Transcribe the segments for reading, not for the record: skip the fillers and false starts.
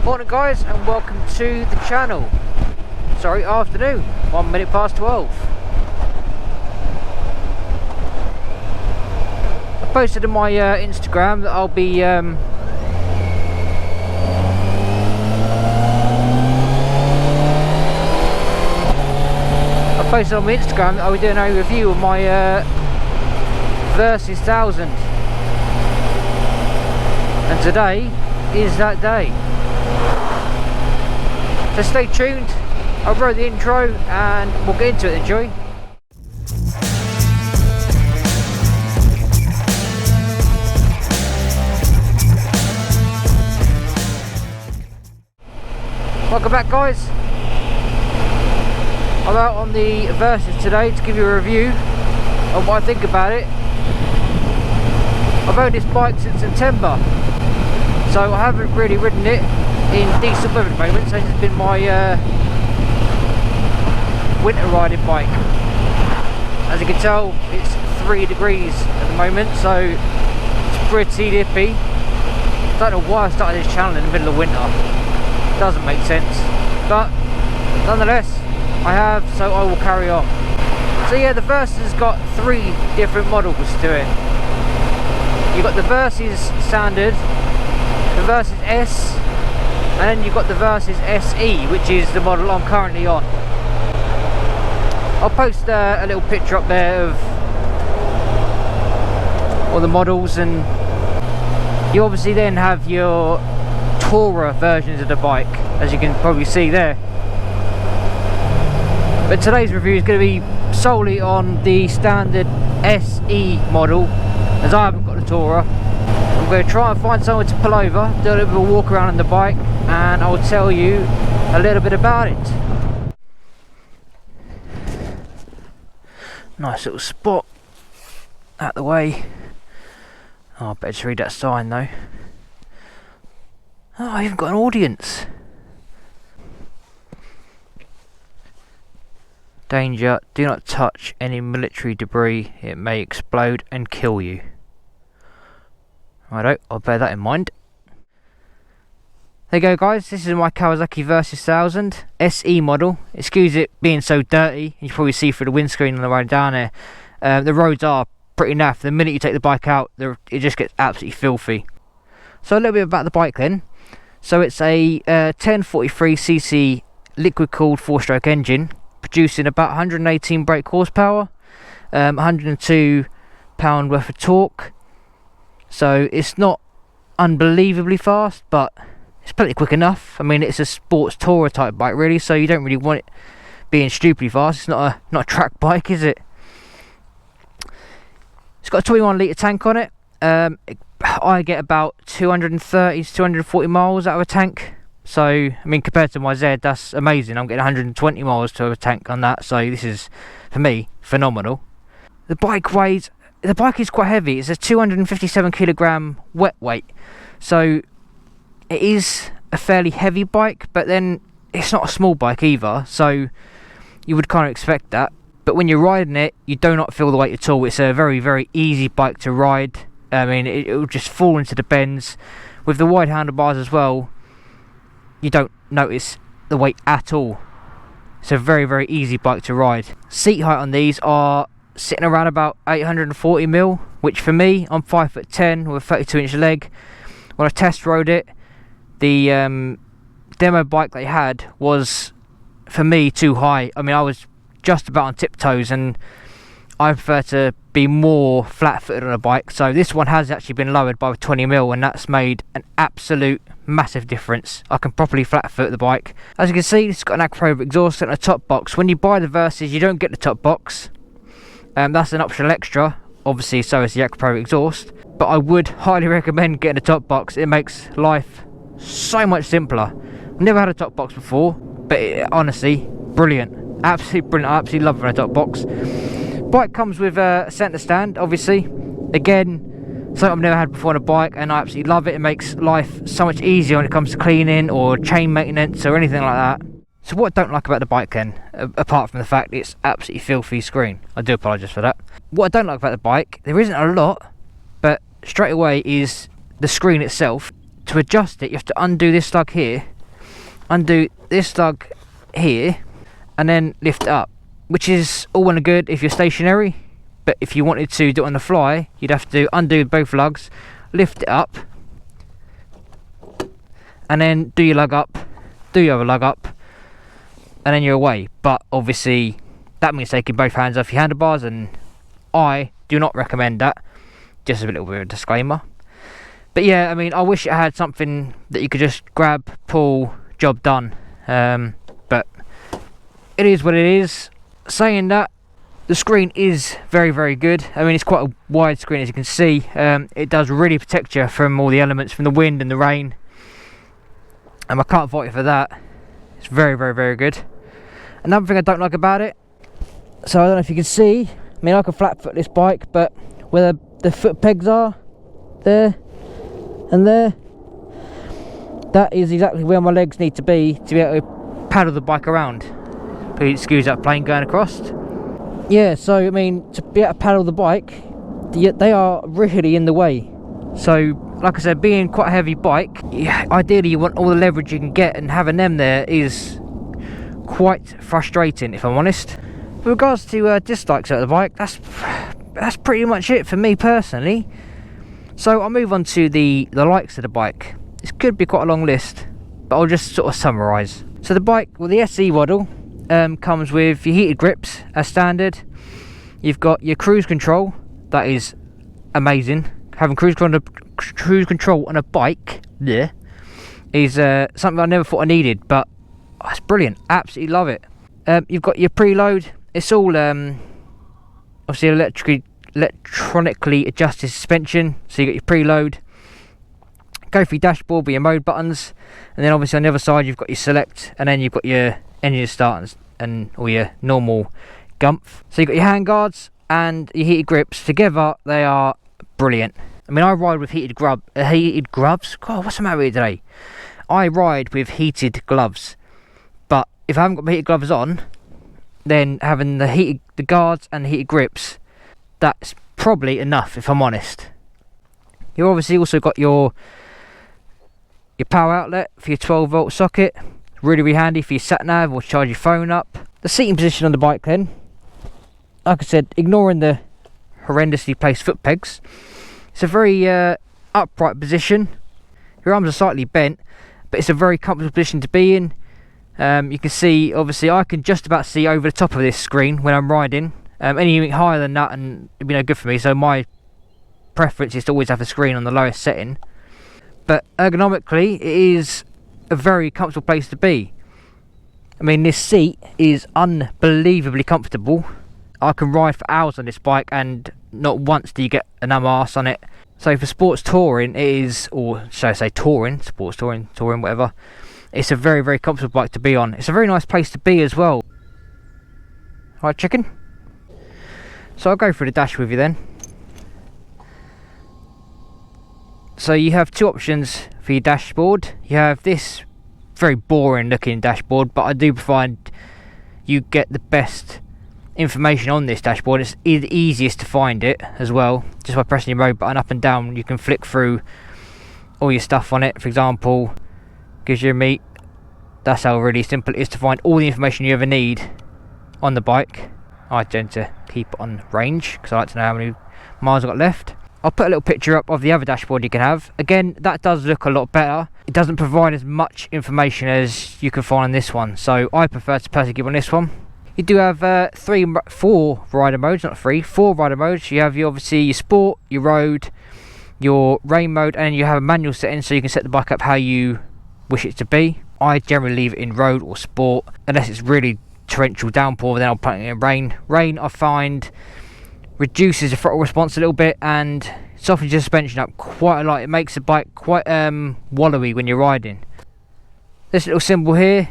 Morning guys, and welcome to the channel. Sorry, afternoon, 1 minute past 12. I posted on my Instagram that I'll be I posted on my Instagram that I'll be doing a review of my Versys 1000, and today is that day. So stay tuned, I'll write the intro and we'll get into it. Enjoy. Welcome back guys. I'm out on the Versys today to give you a review of what I think about it. I've owned this bike since September, so I haven't really ridden it in decent weather at the moment, so this has been my winter riding bike. As you can tell, it's 3 degrees at the moment, so it's pretty nippy. I don't know why I started this channel in the middle of winter. It doesn't make sense, but nonetheless I have, so I will carry on. So yeah, the Versys has got 3 different models to it. You've got the Versys Standard, the Versys S, and then you've got the Versys SE, which is the model I'm currently on. I'll post a little picture up there of all the models, and you obviously then have your Tourer versions of the bike, as you can probably see there. But today's review is going to be solely on the standard SE model, as I haven't got the Tourer. I'm going to try and find somewhere to pull over, do a little bit of a walk around on the bike, and I'll tell you a little bit about it. Nice little spot out the way. Oh, I better just read that sign though. Oh, I even got an audience. Danger, do not touch any military debris, it may explode and kill you. Righto, I'll bear that in mind. There you go guys, this is my Kawasaki Versys 1000 SE model. Excuse it being so dirty, you can probably see through the windscreen on the ride down there. The roads are pretty naff. The minute you take the bike out, it just gets absolutely filthy. So a little bit about the bike then. So it's a 1043cc liquid cooled 4-stroke engine, producing about 118 brake horsepower, 102 pound worth of torque. So it's not unbelievably fast, but it's plenty quick enough. I mean, it's a sports tourer type bike really, so you don't really want it being stupidly fast. It's not a track bike, is it? It's got a 21 litre tank on it. I get about 230 to 240 miles out of a tank. So, I mean, compared to my Z, that's amazing. I'm getting 120 miles to a tank on that. So this is, for me, phenomenal. The bike is quite heavy. It's a 257 kilogram wet weight. So it is a fairly heavy bike, but then it's not a small bike either. So you would kind of expect that. But when you're riding it, you do not feel the weight at all. It's a very, very easy bike to ride. I mean, it will just fall into the bends. With the wide handlebars as well, you don't notice the weight at all. It's a very, very easy bike to ride. Seat height on these are sitting around about 840mm, which for me, I'm 5'10" with a 32-inch leg. When I test rode it, the demo bike they had was, for me, too high. I mean, I was just about on tiptoes, and I prefer to be more flat-footed on a bike. So this one has actually been lowered by 20mm, and that's made an absolute massive difference. I can properly flat-foot the bike. As you can see, it's got an Aquaprova exhaust and a top box. When you buy the Versys, you don't get the top box. That's an optional extra, obviously, so is the Aquaprova exhaust. But I would highly recommend getting a top box. It makes life so much simpler. I've never had a top box before, but honestly, brilliant. Absolutely brilliant. I absolutely love having a top box. Bike comes with a centre stand, obviously. Again, something I've never had before on a bike, and I absolutely love it. It makes life so much easier when it comes to cleaning or chain maintenance or anything like that. So what I don't like about the bike then, apart from the fact it's absolutely filthy screen, I do apologise for that. What I don't like about the bike, there isn't a lot, but straight away is the screen itself. To adjust it, you have to undo this slug here undo this lug here and then lift it up, which is all well and good if you're stationary, but if you wanted to do it on the fly, you'd have to undo both lugs, lift it up, and then do your lug up, do your other lug up, and then you're away. But obviously that means taking both hands off your handlebars, and I do not recommend that. Just a little bit of a disclaimer. But yeah, I mean, I wish it had something that you could just grab, pull, job done. But it is what it is. Saying that, the screen is very, very good. I mean, it's quite a wide screen, as you can see. It does really protect you from all the elements, from the wind and the rain. And I can't fault you for that. It's very, very, very good. Another thing I don't like about it, so I don't know if you can see, I mean, I can flat foot this bike, but where the foot pegs are, there and there, that is exactly where my legs need to be able to paddle the bike around. Please excuse that plane going across. Yeah, so I mean, to be able to paddle the bike, they are really in the way. So, like I said, being quite a heavy bike, yeah, ideally you want all the leverage you can get, and having them there is quite frustrating, if I'm honest. With regards to dislikes of the bike, that's pretty much it for me personally. So I'll move on to the likes of the bike. This could be quite a long list, but I'll just sort of summarise. So the bike, well, the SE model comes with your heated grips as standard. You've got your cruise control. That is amazing. Having cruise control on a bike, yeah, is something I never thought I needed, but it's brilliant. Absolutely love it. You've got your preload. It's all obviously electronically adjusted suspension. So you got your preload. Go for your dashboard with your mode buttons, and then obviously on the other side you've got your select, and then you've got your engine start and all your normal gumph. So you've got your hand guards and your heated grips. Together they are brilliant. I mean, I ride with heated gloves. God, what's the matter with you today? I ride with heated gloves, but if I haven't got my heated gloves on, then having the guards and the heated grips, that's probably enough, if I'm honest. You've obviously also got your power outlet for your 12-volt socket. Really, really handy for your sat nav or charge your phone up. The seating position on the bike, then, like I said, ignoring the horrendously placed foot pegs, it's a very upright position. Your arms are slightly bent, but it's a very comfortable position to be in. You can see, obviously, I can just about see over the top of this screen when I'm riding. Anything higher than that, and it'd be no good for me. So my preference is to always have the screen on the lowest setting. But ergonomically, it is a very comfortable place to be. I mean, this seat is unbelievably comfortable. I can ride for hours on this bike, and not once do you get a numb arse on it. So for sports touring, it is, or should I say sports touring, whatever. It's a very, very comfortable bike to be on. It's a very nice place to be as well. Right, chicken? So I'll go through the dash with you then. So you have two options for your dashboard. You have this very boring looking dashboard, but I do find you get the best information on this dashboard. It's the easiest to find it as well. Just by pressing your mode button up and down, you can flick through all your stuff on it. For example, gives you a meet. That's how really simple it is to find all the information you ever need on the bike. I tend to keep it on range because I like to know how many miles I've got left. I'll put a little picture up of the other dashboard you can have. Again, that does look a lot better. It doesn't provide as much information as you can find on this one, so I prefer to personally keep on this one. You do have four rider modes, not three, four rider modes. You have obviously your sport, your road, your rain mode, and you have a manual setting so you can set the bike up how you wish it to be. I generally leave it in road or sport unless it's really torrential downpour, then I'll put it in rain. Rain, I find, reduces the throttle response a little bit and softens your suspension up quite a lot. It makes the bike quite wallowy when you're riding. This little symbol here,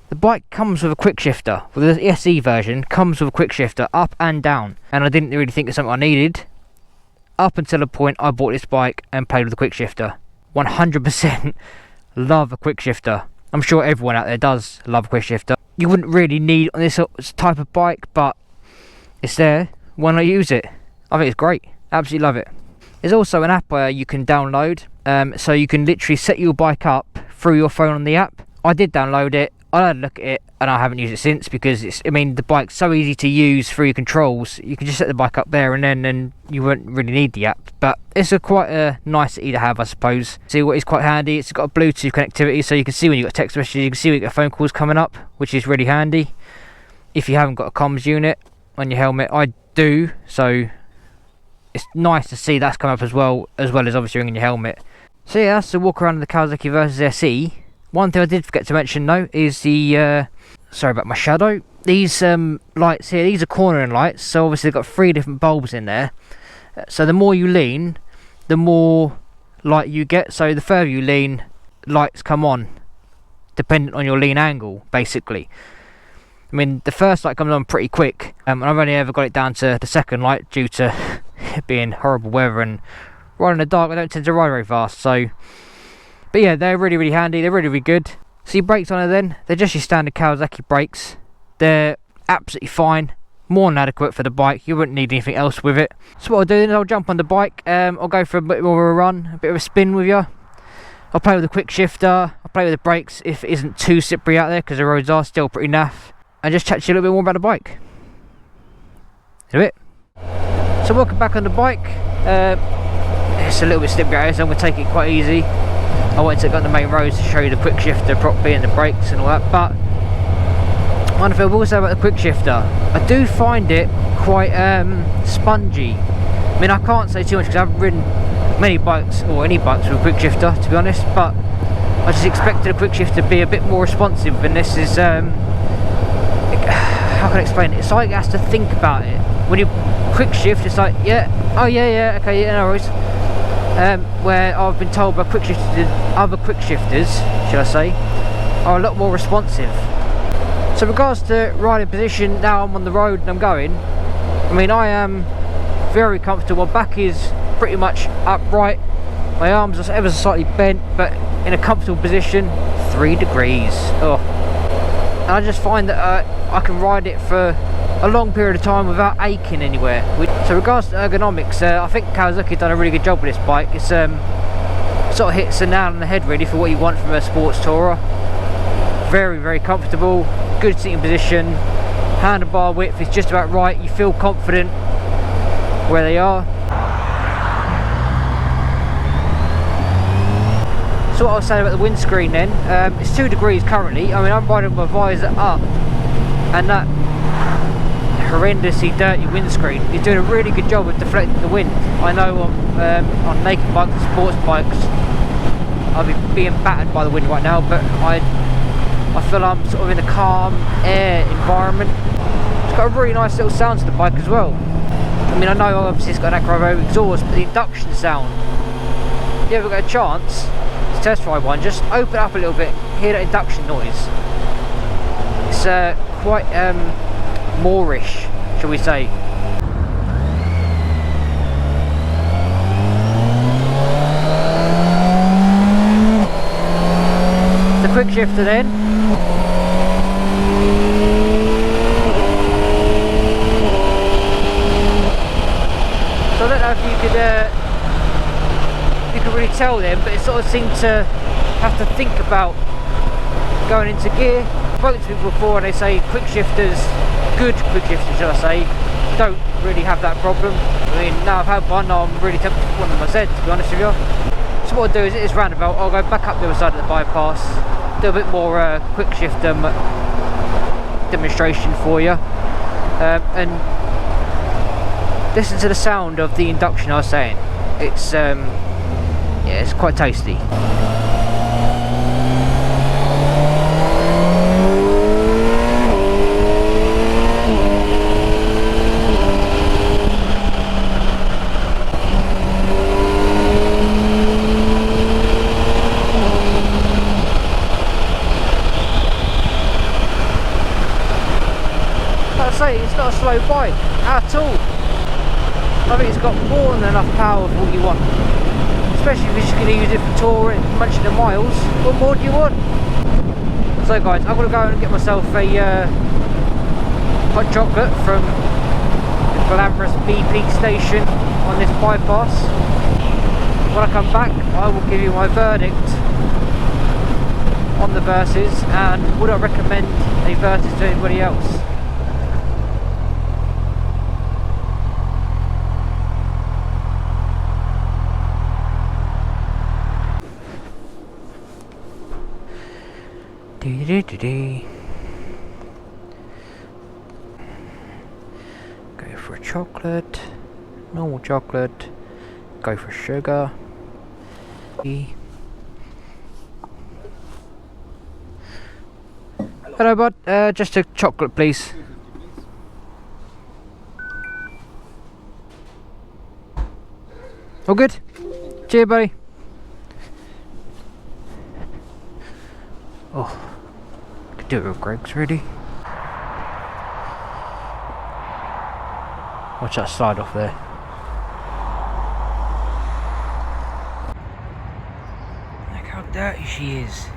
the bike comes with a quick shifter. Well, the SE version comes with a quick shifter up and down, and I didn't really think it's something I needed up until the point I bought this bike and played with the quick shifter. 100% love a quick shifter. I'm sure everyone out there does love a quick shifter. You wouldn't really need on this type of bike, but it's there. Why not use it? I think it's great. Absolutely love it. There's also an app you can download, so you can literally set your bike up through your phone on the app. I did download it, I had a look at it, and I haven't used it since because it's, I mean, the bike's so easy to use through your controls. You can just set the bike up there and you won't really need the app. But it's quite a nicety to have, I suppose. See what is quite handy, it's got a Bluetooth connectivity, so you can see when you've got text messages, you can see when you've got phone calls coming up, which is really handy. If you haven't got a comms unit on your helmet, I do, so it's nice to see that's come up as well as obviously ringing your helmet. So yeah, that's the walk around of the Kawasaki Versys SE. One thing I did forget to mention though is the sorry about my shadow. These lights here, these are cornering lights, so obviously they've got 3 different bulbs in there. So the more you lean, the more light you get. So the further you lean, lights come on, depending on your lean angle, basically. I mean, the first light comes on pretty quick, and I've only ever got it down to the second light due to it being horrible weather and riding in the dark. I don't tend to ride very fast, so. But yeah, they're really, really handy. They're really, really good. So your brakes on it then, they're just your standard Kawasaki brakes. They're absolutely fine, more than adequate for the bike. You wouldn't need anything else with it. So what I'll do is I'll jump on the bike. I'll go for a bit more of a run, a bit of a spin with you. I'll play with the quick shifter. I'll play with the brakes if it isn't too slippery out there, because the roads are still pretty naff. And just chat to you a little bit more about the bike. In a bit. So welcome back on the bike. It's a little bit slippery out here, so I'm going to take it quite easy. I wanted to go on the main roads to show you the quick shifter properly and the brakes and all that, but one thing I will say about the quick shifter, I do find it quite spongy. I mean, I can't say too much because I haven't ridden many bikes or any bikes with a quick shifter, to be honest, but I just expected a quick shifter to be a bit more responsive, and this is how can I explain it? It's like it has to think about it. When you quick shift, it's like, yeah, oh yeah, okay, yeah, no worries. Where I've been told by quick shifters, other quick shifters, should I say, are a lot more responsive. So in regards to riding position, now I'm on the road and I'm going, I mean, I am very comfortable. My back is pretty much upright, my arms are ever so slightly bent, but in a comfortable position. 3 degrees. Oh. And I just find that I can ride it for a long period of time without aching anywhere. So regards to ergonomics, I think Kawasaki done a really good job with this bike. It's sort of hits the nail on the head really for what you want from a sports tourer. Very, very comfortable, good sitting position, handlebar width is just about right, you feel confident where they are. So what I'll say about the windscreen then, it's 2 degrees currently. I mean, I'm riding with my visor up, and that horrendously dirty windscreen is doing a really good job of deflecting the wind. I know on naked bikes and sports bikes I'll be being battered by the wind right now, but I feel I'm sort of in a calm air environment. It's got a really nice little sound to the bike as well. I mean, I know obviously it's got an acro exhaust, but the induction sound, if you ever get a chance to test ride one, just open it up a little bit, hear that induction noise. It's quite Moorish, shall we say. The quick shifter then. So I don't know if you could really tell them, but it sort of seemed to have to think about going into gear. I spoke to people before and they say quick shifters, good quick shifters shall I say, don't really have that problem. I mean, now I've had one, I'm really tempted to put one on my Z, to be honest with you. So what I'll do is, at this roundabout, I'll go back up the other side of the bypass, do a bit more quick shift demonstration for you, and listen to the sound of the induction I was saying. It's yeah, it's quite tasty. It's not a slow bike at all. I think it's got more than enough power for what you want, especially if you're going to use it for touring, munching the miles. What more do you want? So guys, I'm going to go and get myself a hot chocolate from the glamorous BP station on this bypass. When I come back, I will give you my verdict on the Versys, and would I recommend a Versys to anybody else? Go for chocolate, normal chocolate, go for sugar. Hello bud, just a chocolate please. All good? Cheers buddy. Oh, could do it with Greg's really. Watch that slide off there. Look how dirty she is.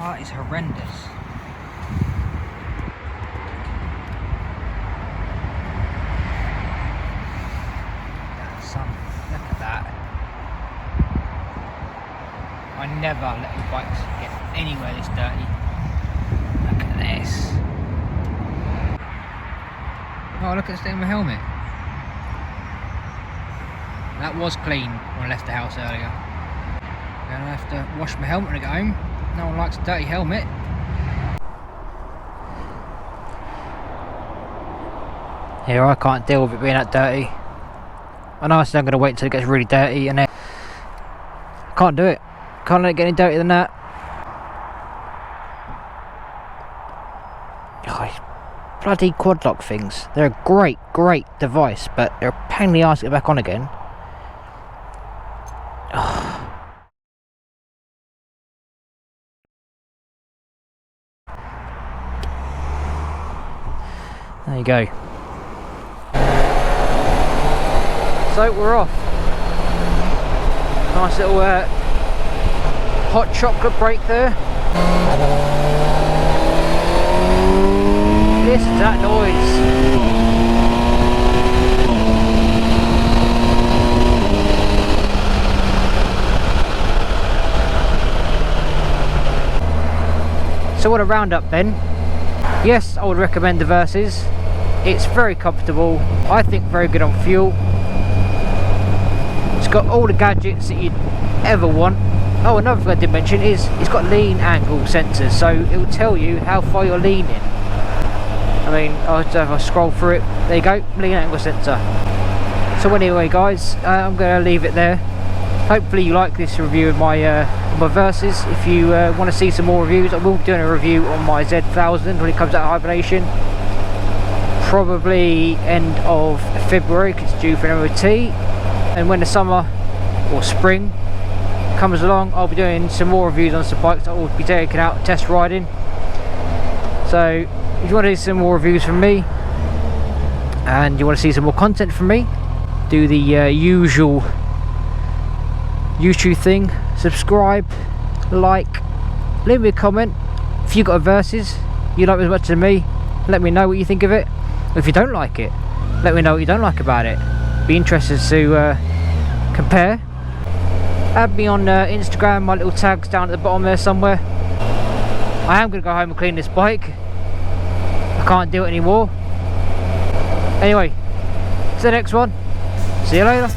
Oh, that is horrendous. Son, look at that. I never let the bikes get anywhere this dirty. Look at this. Oh, look at the stain on my helmet. That was clean when I left the house earlier. Then I have to wash my helmet when I get home. No one likes a dirty helmet. Here, I can't deal with it being that dirty. I know I said I'm going to wait until it gets really dirty, and then I can't do it. Can't let it get any dirtier than that. Oh, bloody quad lock things. They're a great device, but they're a pain in the arse to get back on again. Oh. There you go. So we're off. Nice little hot chocolate break there. Listen to that noise. So what a roundup then. Yes, I would recommend the Versys. It's very comfortable, I think very good on fuel. It's got all the gadgets that you'd ever want. Oh, another thing I did mention is it's got lean angle sensors, so it will tell you how far you're leaning. I mean, if I scroll through it, there you go, lean angle sensor. So anyway guys, I'm going to leave it there. Hopefully you like this review of my Versys. If you want to see some more reviews, I will be doing a review on my Z1000 when it comes out of hibernation. Probably end of February, because it's due for an MOT. And when the summer or spring comes along, I'll be doing some more reviews on some bikes that I will be taking out test riding. So if you want to see some more reviews from me and you want to see some more content from me, do the usual YouTube thing. Subscribe, like, leave me a comment. If you got a Versys you like as much as me, let me know what you think of it. If you don't like it, let me know what you don't like about it. Be interested to compare. Add me on Instagram, my little tag's down at the bottom there somewhere. I am going to go home and clean this bike. I can't do it anymore. Anyway, to the next one. See you later.